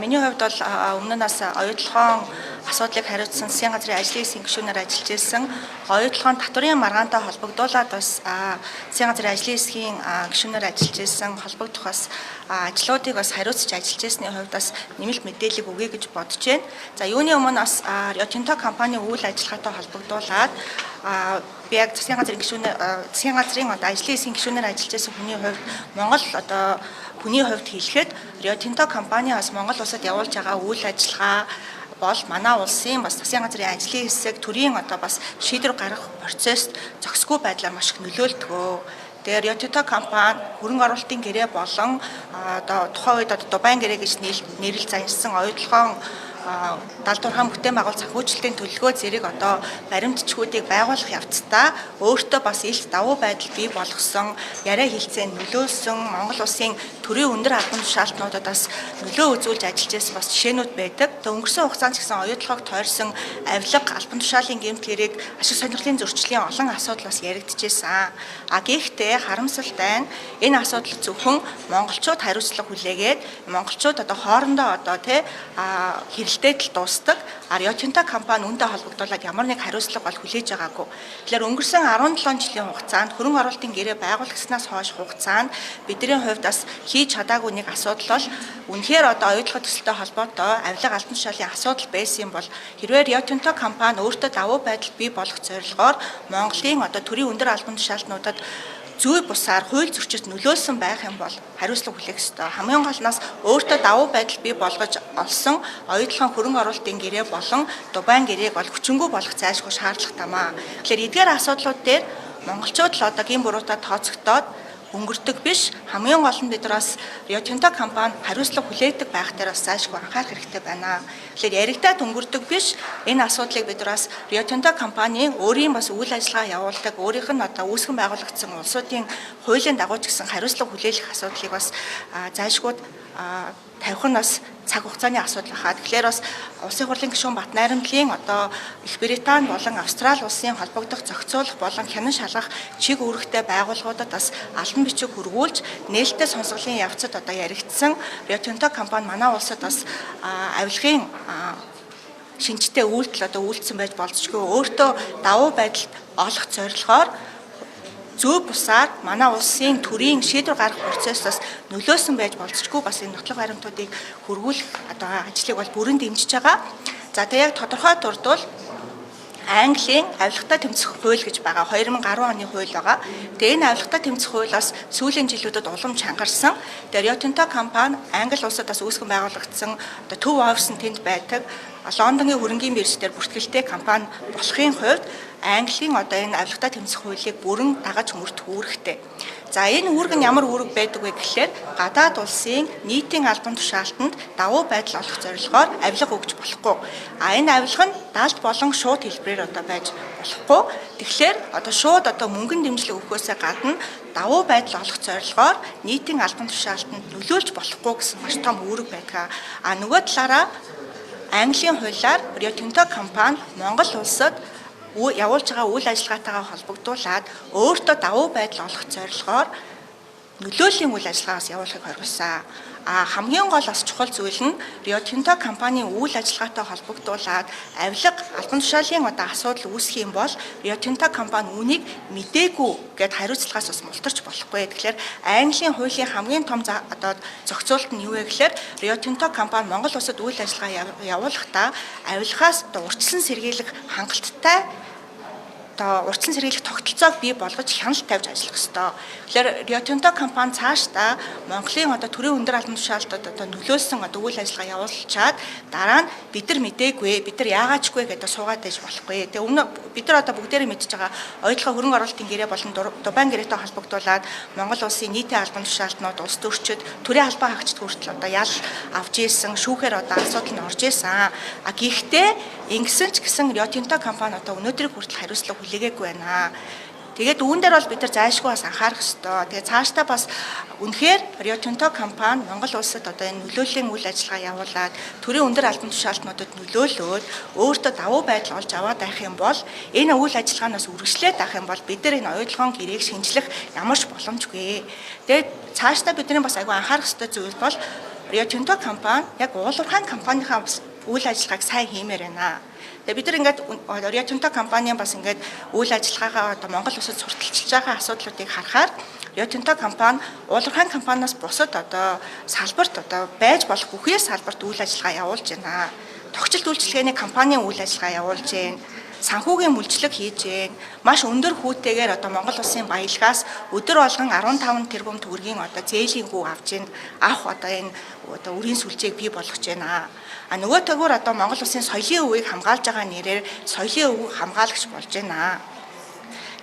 миний хувьд бол өмнө нь бас оюутлогын асуудлыг хариуцсан засгийн газрын ажлын хэсгийн гишүүнээр ажиллаж ирсэн. Оюутлогын татврын маргаантай холбогдуулаад бас засгийн газрын ажлын хэсгийн гишүүнээр ажиллаж ирсэн. Холбогдох бас ажлуудыг бас хариуцж ажиллаж ирсний хувьд бас нэмэлт мэдээлэл өгье гэж бодож байна. За юуны өмнө бас Rio Tinto компани үйл ажиллагаатай холбогдуулаад би яг засгийн газрын гишүүнээр засгийн газрын ажлын хэсгийн гишүүнээр ажиллаж ирсэн хүний хувьд Монгол хүний хувьд хэлэхэд Rio Tinto компани бас Монгол улсад явуулж байгаа үйл ажиллагаа бол манай улсын бас засгийн газрын ажлын хэсэг төрийн бас шийдвэр гаргах процесс зохисгүй байдлаар маш их нөлөөлдөг. Тэгээ Rio Tinto компани хөрөнгө оруулалтын гэрээ болон тухайн үед Дубайн гэрээ гэж нэрлэл заншсан оюутлогын далдуурхаан бүтээн байгуул санхүүжилтийн төлөвлөгөө зэрэг баримтчгуудыг байгуулах явцдаа өөртөө бас илт давуу байдал бий болгосон, яриа хэлцээнд нөлөөлсөн Монгол улсын төрийн өндөр албан тушаалтнуудад бас нөлөө үзүүлж ажиллаж байсан бас жишээнүүд байдаг. Тэгээ өнгөрсөн хугацаанд ч гэсэн оюутлогыг тойрсон авилга, албан тушаалын гэмт хэрэг, ашиг сонирхлын зөрчлийн олон асуудал бас яригдчихсэн. Гэхдээ харамсалтай нь энэ асуудал зөвхөн монголчууд хариуцлага хүлээгээд монголчууд хоорондоо хэрэлдээд л дуустдаг. Rio Tinto компани үүнтэй холбогдуулаад ямар нэг хариуцлага бол хүлээж байгаагүй. Тэгэхээр өнгөрсөн 17 жилийн хугацаанд хөрөнгө оруулалтын гэрээ байгуулагдсанаас хойш хугацаанд бидний хувьд бас хийж чадаагүй нэг асуудал бол үнэхээр оюутлогын төсөлтэй холбоотой авилга албан тушаалын асуудал байсан бол хэрвээ Rio Tinto компани өөртөө давуу байдал бий болгох зорилгоор Монголын төрийн өндөр албан тушаалтнуудад зүй бусаар хууль зөрчилд нөлөөлсөн байх юм бол хариуцлага хүлээх ёстой. Хамгийн гол нь өөртөө давуу байдал бий болгож олсон оюутлогын хөрөнгө оруулалтын гэрээ болон Дубайн гэрээг бол хүчингүй болгох зайлшгүй шаардлага тамаа. Тэгэхээр эдгээр асуудлууд дээр монголчууд л гин буруудаа тооцогдоод өнгөрдөг биш. Хамгийн гол нь бид нараас Rio Tinto компани хариуцлага хүлээдэг байх дээр бас зайлшгүй анхаарах хэрэгтэй байна. Тэгэхээр яригдаад өнгөрдөг биш. Энэ асуудлыг бид нараас Rio Tinto компани өөрийн бас үйл ажиллагаа явуулдаг, өөрийнх нь үүсгэн байгуулагдсан улсуудын хуулийн дагуу ч гэсэн хариуцлага хүлээх асуудлыг бас зайлшгүй тавих нь бас цаг хугацааны асуудал хаа. Тэгэхээр бас улсын хурлын гишүүн Батнайрамдлын Их Британи болон Австрали улсын холбогдох зохицуулах болон хянан шалгах чиг үүрэгтэй байгууллагуудад бас албан бичиг хөрвүүлж нээлттэй сонсголын явцад яригдсан Rio Tinto компани манай улсад бас авилгын шинжтэй үйлдэл үйлдсэн байж болзошгүй. Өөртөө давуу байдалд олох зорилгоор зөв бусаар манай улсын төрийн шийдвэр гаргах процессаас нөлөөсөн байж болзошгүй бас энэ нотлох баримтуудыг хөрвүүлэх ажлыг бол бүрэн дэмжиж байгаа. За тэгээ яг тодорхой дурдвал Английн авилгатай тэмцэх хууль гэж байгаа 2010 оны хууль байгаа. Тэгээ энэ авилгатай тэмцэх хуулиас сүүлийн жилүүдэд улам чангарсан. Тэгээ Rio Tinto компани Англи улсад бас үүсгэн байгуулагдсан төв офис нь тэнд байдаг. Лондонгийн хөрөнгийн биржээр бүртгэлтэй компани болохын хувьд Английн энэ авилгатай тэмцэх хуулийг бүрэн дагаж мөрдөх үүрэгтэй. За энэ үүрэг нь ямар үүрэг байдаг вэ гэхээр гадаад улсын нийтийн албан тушаалтанд давуу байдал олох зорилгоор авилга өгч болохгүй. Энэ авилга нь даалт болон шууд хэлбэрээр байж болохгүй. Тэгэхээр шууд мөнгөн дэмжлэг өгөхөөсөө гадна давуу байдал олох зорилгоор нийтийн албан тушаалтанд нөлөөлж болохгүй гэсэн маш том үүрэг байдаг. Нөгөө талаараа Английн хуулиар Rio Tinto компани Монгол улсад явуулж байгаа үйл ажиллагаатайгаа холбогдуулаад өөртөө давуу байдал олох зорилгоор нөлөөллийн үйл ажиллагаас явуулахыг хориглосон. Хамгийн гол бас чухал зүйл нь Rio Tinto компанийн үйл ажиллагаатай холбогдуулаад авилга албан тушаалын асуудал үүсэх юм бол Rio Tinto компани үүнийг мдээгүй гэд хариуцлагаас бас мултарч болохгүй. Тэгэхээр Английн хуулийн хамгийн том зохицуулалт нь юу вэ гэхээр Rio Tinto компани Монгол улсад үйл ажиллагаа явуулахдаа авилгаас урьдчилан сэргийлэх хангалттай урьдчилан сэргийлэх тогтолцоог бий болгож хяналт тавьж ажиллах ёстой. Тэгэхээр Rio Tinto компани цаашдаа Монголын төрийн өндөр албан тушаалтад нөлөөлсөн үйл ажиллагаа явуулчаад дараа нь бид нар мдээгүй, бид нар яагаачгүй гэдэг суугаад байж болохгүй. Тэгээ өмнө бид нар бүгдээрээ мэдж байгаа оюутлогын хөрөнгө оруулалтын гэрээ болон Дубайн гэрээтэй холбогдуулаад Монгол улсын нийтийн албан тушаалтнууд улс төрчид төрийн албан хаагчид хүртэл ял авч ийсэн, шүүхээр асуудал нь орж ийсэн. Гэхдээ ингэсэн ч гэсэн Rio Tinto компани өнөөдрийг хүртэл хариуцлага хүлээгээгүй байна. Тэгээд үүн дээр бол бид нар зайлшгүй бас анхаарах ёстой. Тэгээд цаашдаа бас үнэхээр Rio Tinto компани Монгол улсад энэ нөлөөллийн үйл ажиллагаа явуулаад төрийн өндөр албан тушаалтнуудад нөлөөлөөд өөртөө давуу байдал олж аваад байх юм бол энэ үйл ажиллагаанаас үргэлжлээд авах юм бол бид нар энэ оюутлогын гэрээг шинжлэх ямар ч боломжгүй. Тэгээд цаашдаа бидний бас айгүй анхаарах ёстой зүйл бол Rio Tinto компани яг уулуурхайн компанийнхаа үйл ажиллагааг сайн хиймээр байна. Тэгээ бид нар ингээд Rio Tinto компанийн бас ингээд үйл ажиллагаагаа одоо Монгол улсад сурталчилж байгаа асуудлуудыг харахаар Rio Tinto компани уулуурхайн компаниас бусад одоо салбарт одоо байж болох бүхий салбарт үйл ажиллагаа явуулж байна. Тогтцол үйлчилгээний компанийн үйл ажиллагаа явуулж байна. Санхүүгийн мүлжлэг хийж байна. Маш өндөр хүүтэйгээр одоо Монгол улсын баялгаас өдөр болгон 15 тэрбум төгрөгийн одоо зээлийн хүү авч байна. Авах одоо энэ одоо үрийн сүлжээг бий болгож байна. А нөгөө төгөөр одоо Монгол улсын соёлын өвийг хамгаалж байгаа нэрээр соёлын өв хамгаалагч болж байна.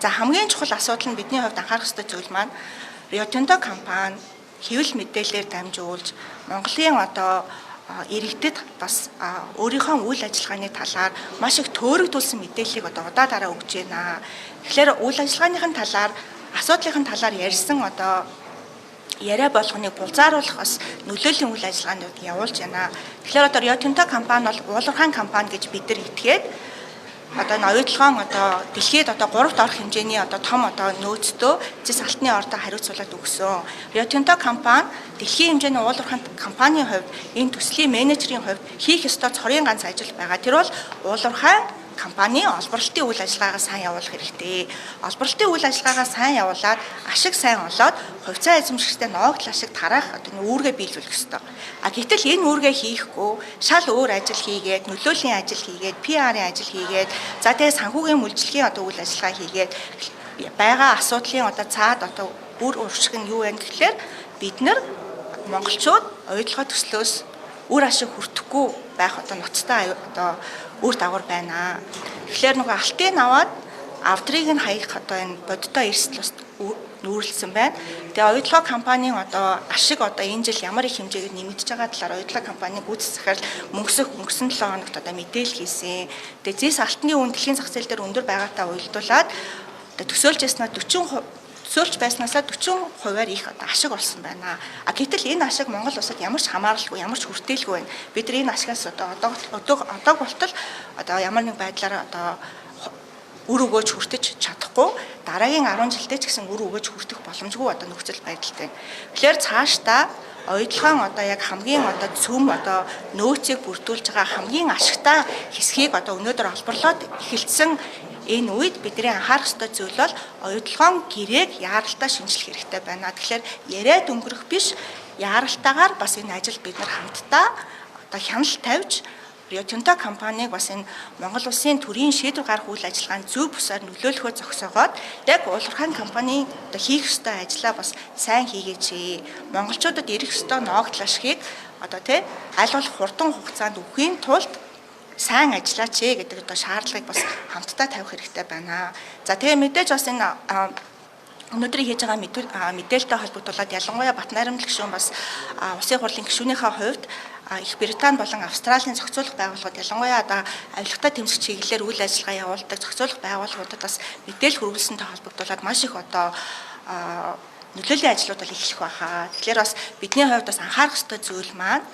За хамгийн чухал асуудал нь бидний хувьд анхаарах ёстой зүйл маань Rio Tinto компани хэвлэл мэдээлэлээр дамжуулж Монголын одоо иргэдэд бас өөрийнхөө үйл ажиллагааны талаар маш их төөрөгдүүлсэн мэдээллийг одоо удаа дараа өгч байна. Тэгэхээр үйл ажиллагааныхын талаар асуудлын талаар ярьсан одоо яриа болгоныг булзааруулах бас нөлөөллийн үйл ажиллагаанууд явуулж байна. Тэгэхээр одоо Rio Tinto компани бол уулуурхайн компани гэж бид нар итгээд одоо энэ оюутлогоон одоо дэлхийд одоо 3-т орох хэмжээний одоо том одоо нөөцтөө зэс алтны ордоо хариуцуулаад өгсөн. Rio Tinto компани дэлхийн хэмжээний уулуурхайн компанийн хувьд энэ төслийн менежерийн хувьд хийх ёстой цорын ганц ажил байгаа. Тэр бол уулуурхайн компани олборлолтын үйл ажиллагаагаа сайн явуулах хэрэгтэй. Олборлолтын үйл ажиллагаагаа сайн явуулаад ашиг сайн олоод хувьцаа эзэмшигчтэй ноогдол ашиг тараах одоо үүргээ биелүүлэх ёстой. Гэтэл энэ үүргээ хийхгүй шал өөр ажил хийгээд, нөлөөлийн ажил хийгээд, PR-ийн ажил хийгээд, за тэгээ санхүүгийн мүлжлэгийн одоо үйл ажиллагаа хийгээд байгаа асуудлын одоо цаад одоо бүр уршиг нь юу вэ гэхлээр бид нар монголчууд оюутлогоо төслөөс үр ашиг хүртэхгүй байх одоо ноцтой одоо үр дагавар байна. Тэгэхээр нөгөө алтын аваад авдрыг нь хаях одоо энэ бодиттой эрсдэл бас нүүрлсэн байна. Тэгээ оюутлогоо компанийн одоо ашиг одоо энэ жил ямар их хэмжээгээр нэмэгдэж байгаа талаар оюутлогоо компанийн гүйцэтгэх захирал өнгөрсөн 7 хоногт одоо мэдээлэл хийсэн. Тэгээ зэс алтны үн дэлхийн зах зээл дээр өндөр байгаатай уялдуулаад төсөөлж байснасаа 40%-аар их одоо ашиг олсон байна. Гэтэл энэ ашиг Монгол улсад ямар ч хамааралгүй, ямар ч хүртээлгүй байна. Бид нар энэ ашигаас одоо болтол одоо ямар нэг байдлаар одоо үр өгөөж хүртэж чадахгүй, дараагийн 10 жилдээ ч гэсэн үр өгөөж хүртэх боломжгүй одоо нөхцөл байдалтай. Тэгэхээр цаашдаа оюутлогоон одоо яг хамгийн одоо цөм одоо нөөцийг бүрдүүлж байгаа хамгийн ашигтай хэсгийг одоо өнөөдөр олборлоод эхэлсэн энэ үед бидний анхаарах ёстой зүйл бол оюутлогоон гэрээг яаралтай шинжлэх хэрэгтэй байна. Тэгэхээр яриад өнгөрөх биш, яаралтайгаар бас энэ ажил бид нар хамтдаа одоо хяналт тавьж Rio Tinto компанийг бас энэ Монгол улсын төрийн шийдвэр гаргах үйл ажиллагаанд зөв бусаар нөлөөлөхөд зогсоогоод яг уулуурхайн компани одоо хийх ёстой ажлаа бас сайн хийгээч. Монголчуудад ирэх ёстой ноогдол ашгийг одоо аль болох хурдан хугацаанд өгөхийн тулд сайн ажиллаач гэдэг одоо шаардлагыг бас хамтдаа тавих хэрэгтэй байна. За тэгээ мэдээж бас энэ өнөөдөр хийж байгаа мэдээлэлтэй холбогдуулаад ялангуяа Батнайрамд гишүүн бас Улсын хурлын гишүүнийхээ хувьд Их Британи болон Австралийн зохицуулах байгууллагууд ялангуяа одоо авилгатай тэмцэх чиглэлээр үйл ажиллагаа явуулдаг зохицуулах байгууллагуудад бас мэдээлэл хүргэлсэнтэй холбогдуулаад маш их одоо нөлөөллийн ажлууд бол эхлэх байхаа. Тэгэхээр бас бидний хувьд бас анхаарах ёстой зүйл маань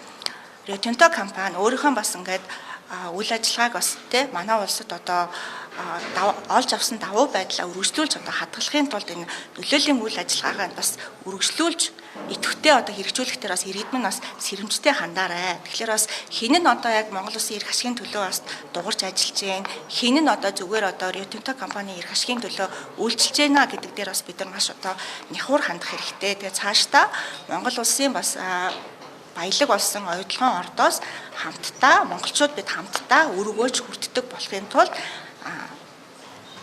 Rio Tinto компани өөрийнхөө бас ингээд үйл ажиллагааг бас манай улсад одоо олж авсан давуу байдлаа үргэлжлүүлж одоо хадгалахын тулд энэ нөлөөлийн үйл ажиллагаагаа бас үргэлжлүүлж идэвхтэй одоо хэрэгжүүлэхдээ бас иргэдмэн бас сэрэмжтэй хандаарай. Тэгэхээр бас хин нь одоо яг Монгол улсын эрх ашигын төлөө бас дуурч ажиллаж байна. Хин нь одоо зүгээр одоо Rio Tinto компани эрх ашигын төлөө үйлчилж байна гэдэг дээр бас бид нар маш одоо няхуур хандах хэрэгтэй. Тэгээ цаашдаа Монгол улсын бас баялаг болсон оюутлогоон ордоос хамтдаа монголчууд бид хамтдаа үр өгөөж хүртдэг болохын тулд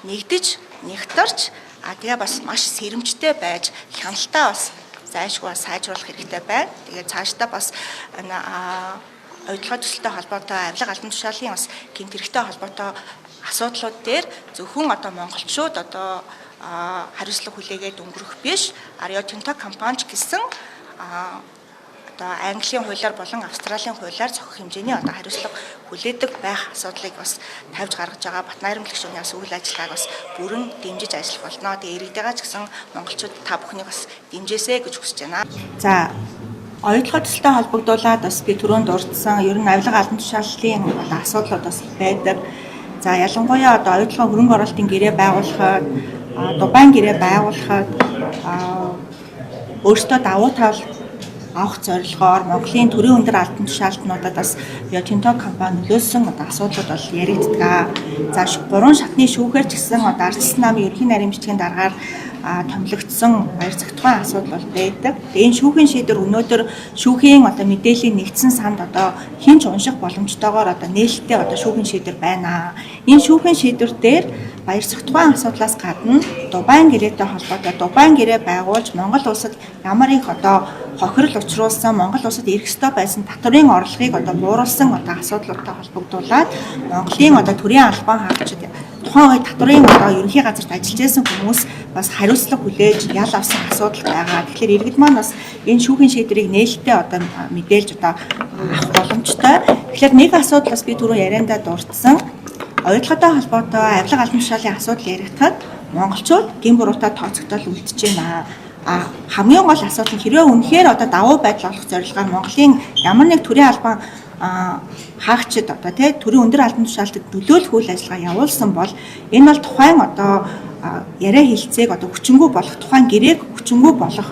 нэгдэж, нэгтарч тэгээ бас маш сэрэмжтэй байж хяналтаа бас зайлшгүй сайжруулах хэрэгтэй байна. Тэгээ цаашдаа бас оюутлогоо төсөлтэй холбоотой авилга албан тушаалын бас гэмт хэрэгтэй холбоотой асуудлууд дээр зөвхөн одоо монголчууд одоо хариуцлага хүлээгээд өнгөрөх биш, Rio Tinto компани гэсэн одоо Английн хуулиар болон Австралийн хуулиар зохих хэмжээний одоо хариуцлага хүлээдэг байх асуудлыг бас тавьж гаргаж байгаа Батнайрамд гишүүний бас үйл ажиллагааг бас бүрэн дэмжиж ажиллах болно. Тэгээ иргэдээ ч гэсэн монголчууд та бүхнийг бас дэмжээсэй гэж хүсэж байна. За оюутлогоо төсөлтэй холбогдуулаад бас би түрүүнд дурдсан ер нь авилга албан тушааллын асуудлууд бас байдаг. За ялангуяа одоо оюутлогоо хөрөнгө оруулалтын гэрээ байгуулахад, дубайн гэрээ байгуулахад өөртөө давуу тал авах зорилгоор Монголын төрийн өндөр албан тушаалтнуудад бас Rio Tinto компани нөлөөлсөн асуудлууд бол яригддаг. За 3 шатны шүүхээр ч гэсэн ардчилсан намын ерөнхий нарийн бичгийн дараагаар томилогдсон баяр цагтгаан асуудал бол байдаг. Энэ шүүхийн шийдвэр өнөөдөр шүүхийн мэдээллийн нэгдсэн санд хинч унших боломжтойгоор нээлттэй шүүхийн шийдвэр байна. Энэ шүүхийн шийдвэр дээр баяр цагтгаан асуудлаас гадна Дубайн гэрээтэй холбоотой Дубайн гэрээ байгуулж Монгол улсад ямар их хохирол учруулсан, Монгол улсад ирэх ёстой байсан татврын орлогыг бууруулсан асуудлуудтай холбогдуулаад Монголын төрийн албан хаагчид тухайн үед татврын ерөнхий газарт ажиллаж байсан хүмүүс бас хариуцлага хүлээж ял авсан асуудал байгаа. Тэгэхээр иргэд маань бас энэ шүүхийн шийдвэрийг нээлттэй мэдээлж авах боломжтой. Тэгэхээр нэг асуудал бас би түрүү яриандаа дурдсан. Оюутлагатай холбоотой авилга албан тушаалын асуудал яригдахад монголчууд гин буруутай тооцогдол үлдэж байна. Хамгийн гол асуудал нь хэрвээ үнэхээр давуу байдал олох зорилгоор Монголын ямар нэг төрийн албан хаагчид төрийн өндөр албан тушаалтад нөлөөлөх үйл ажиллагаа явуулсан бол энэ бол тухайн яриа хэлцээг хүчингүй болох, тухайн гэрээг хүчингүй болох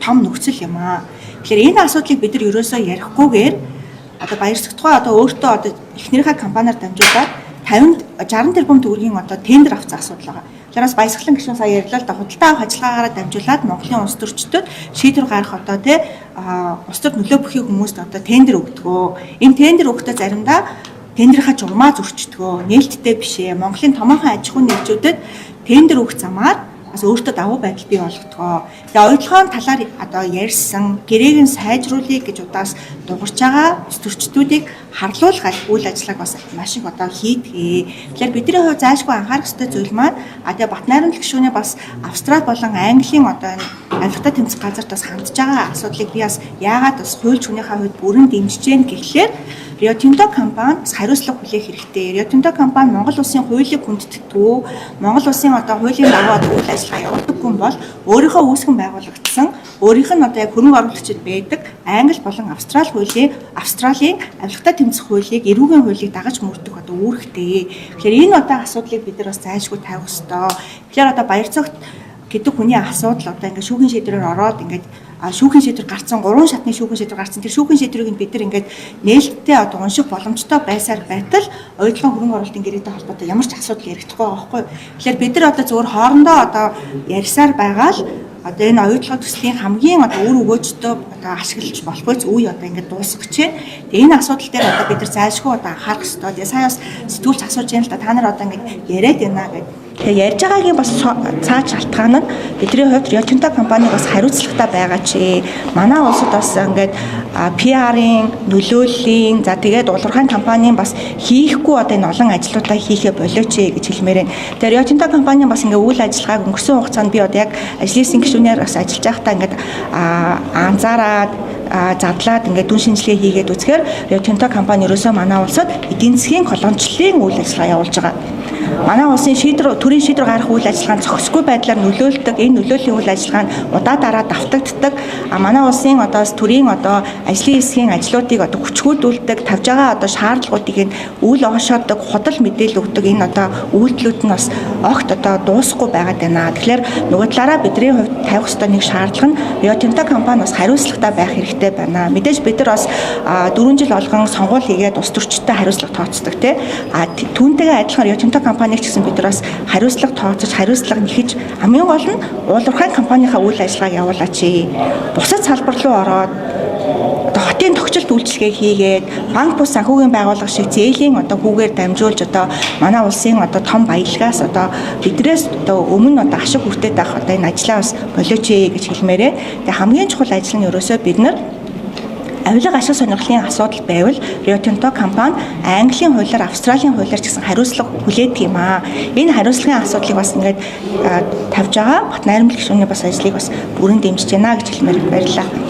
том нөхцөл юм аа. Тэгэхээр энэ асуудлыг бид нар ерөөсөө ярихгүйгээр баяр цагтгаа өөртөө эхнэрийнхээ компаниар дамжуулаад 50-60 тэрбум төгрөгийн тендер авсан асуудал байгаа. Тэгэхээр бас баясгалан гишүүн сая ярьлаа л да худалдаа авах ажиллагаагаар дамжуулаад Монголын улс төрчдөд шийдвэр гаргах улс төрд нөлөө бүхий хүмүүст тендер өгдөгөө. Энэ тендер өгөхдөө заримдаа тендерийнхаа журмаа зөрчдөгөө. Нээлттэй биш ээ. Монголын томоохон аж ахуйн нэгжүүдэд тендер өгөх замаар бас өөртөө давуу байдал бий болгодгоо. Тэгээ оюутлагын талаар ярьсан гэрээг нь сайжруулъя гэж удаас дуурч байгаа улс төрчдүүдийг харлуулах үйл ажиллагааг бас маш их хийдгээ. Тэгэхээр бидний хувьд заашгүй анхаарах ёстой зүйл маань тэгээ Батнайрамд гишүүний бас Австрали болон Английн авилгатай тэмцэх газарт бас хандж байгаа асуудлыг би бас яагаад бас хууль зүйнийхээ хувьд бүрэн дэмжиж гэн гэхлээр Rio Tinto компани бас хариуцлага хүлээх хэрэгтэй. Rio Tinto компани Монгол улсын хуулийг хүндэтдэг, Монгол улсын хуулийн дагуу үйл ажиллагаа явуулдаггүй бол өөрийнхөө үүсгэн байгуулагдсан, өөрийнх нь яг хөрөнгө оруулагчид байдаг Англи болон Австрали хуулийн авилгатай тэмцэх хуулийг, эрүүгийн хуулийг дагаж мөрдөх үүрэгтэй. Тэгэхээр энэ асуудлыг бид нар бас зайлшгүй тавих ёстой. Тэгэхээр баяр цагт гэдэг хүний асуудал шүүхийн шийдвэрээр ороод шүүхийн шийдвэр гарцсан 3 шатны шүүхийн шийдвэр гарцсан. Тэр шүүхийн шийдвэрийг бид нар нээлттэй унших боломжтой байсаар байтал оюутлагын хөрөнгө оруулалтын гэрээтэй холбоотой ямар ч асуудал яригдахгүй байгаа байхгүй. Тэгэхээр бид нар зөвхөн хоорондоо ярьсаар байгаа л энэ оюутлага төслийн хамгийн үр өгөөжтэй ашиглаж болохгүй үе дуусгаж байна. Тэгээ энэ асуудал дээр бид нар зайлшгүй анхаарах ёстой. Тэгээ сая бас сэтгүүлч асууж байна л да та нар яриад байна гэдэг. Тэгээ ярьж байгаагийн бас цааш шалтгаан нь бидний хувьд Rio Tinto компани бас хариуцлагатай байгаа чи манай улсад бас PR-ийн нөлөөллийн тэгээд улуурхайн компанийн бас хийхгүй энэ олон ажлуудаа хийхэ болооч гэж хэлмээр байна. Тэгээ Rio Tinto компани бас үйл ажиллагааг өнгөрсөн хугацаанд би яг ажлын хэсгийн гишүүнээр бас ажиллаж байхдаа анзаараад задлаад дүн шинжилгээ хийгээд үзэхээр Rio Tinto компани ерөөсөө манай улсад эдийн засгийн колоничлолын үйл ажиллагаа явуулж байгаа. Манай улсын төрийн шийдвэр гаргах үйл ажиллагаанд зохисгүй байдлаар нөлөөлдөг. Энэ нөлөөллийн үйл ажиллагаа нь удаа дараа давтагддаг. Манай улсын төрийн ажлын хэсгийн ажлуудыг хүчгүүдүүлдэг, тавьж байгаа шаардлагуудыг үл оошоодог, худал мэдээлэл өгдөг энэ үйлдэлүүд нь бас огт дуусахгүй байгаад байна. Тэгэхээр нөгөө талаараа бидний хувьд тавих ёстой нэг шаардлага нь Rio Tinto компани бас хариуцлагатай байх хэрэгтэй байна. Мэдээж бид нар бас 4 жил болгон сонгуул хийгээд улс төрчдтэй хариуцлага тооцдог тий. Түүнтэйгээ адилхан Rio Tinto компаниг ч гэсэн бид нар бас хариуцлага тооцож, хариуцлага нэхэж хамгийн гол нь улуурхайн компанийнхаа үйл ажиллагааг явуулаач. Бусад салбар руу ороод хотын тогтчлолт үйлчилгээ хийгээд банк бус санхүүгийн байгууллага шиг зээлийн хүүгээр дамжуулж манай улсын том баялагаас биднээс өмнө ашиг хүртээд байх энэ ажлаа бас болооч гэж хэлмээрээ. Тэгээ хамгийн чухал ажил нь ерөөсөө бид нар авилга ашиг сонирхлын асуудал байвал Rio Tinto компани Английн хуулиар, Австралийн хуулиар ч гэсэн хариуцлага хүлээдэг юм аа. Энэ хариуцлагын асуудлыг бас тавьж байгаа Батнайрамд гишүүний бас ажлыг бас бүрэн дэмжиж байна гэж хэлмээр баярлалаа.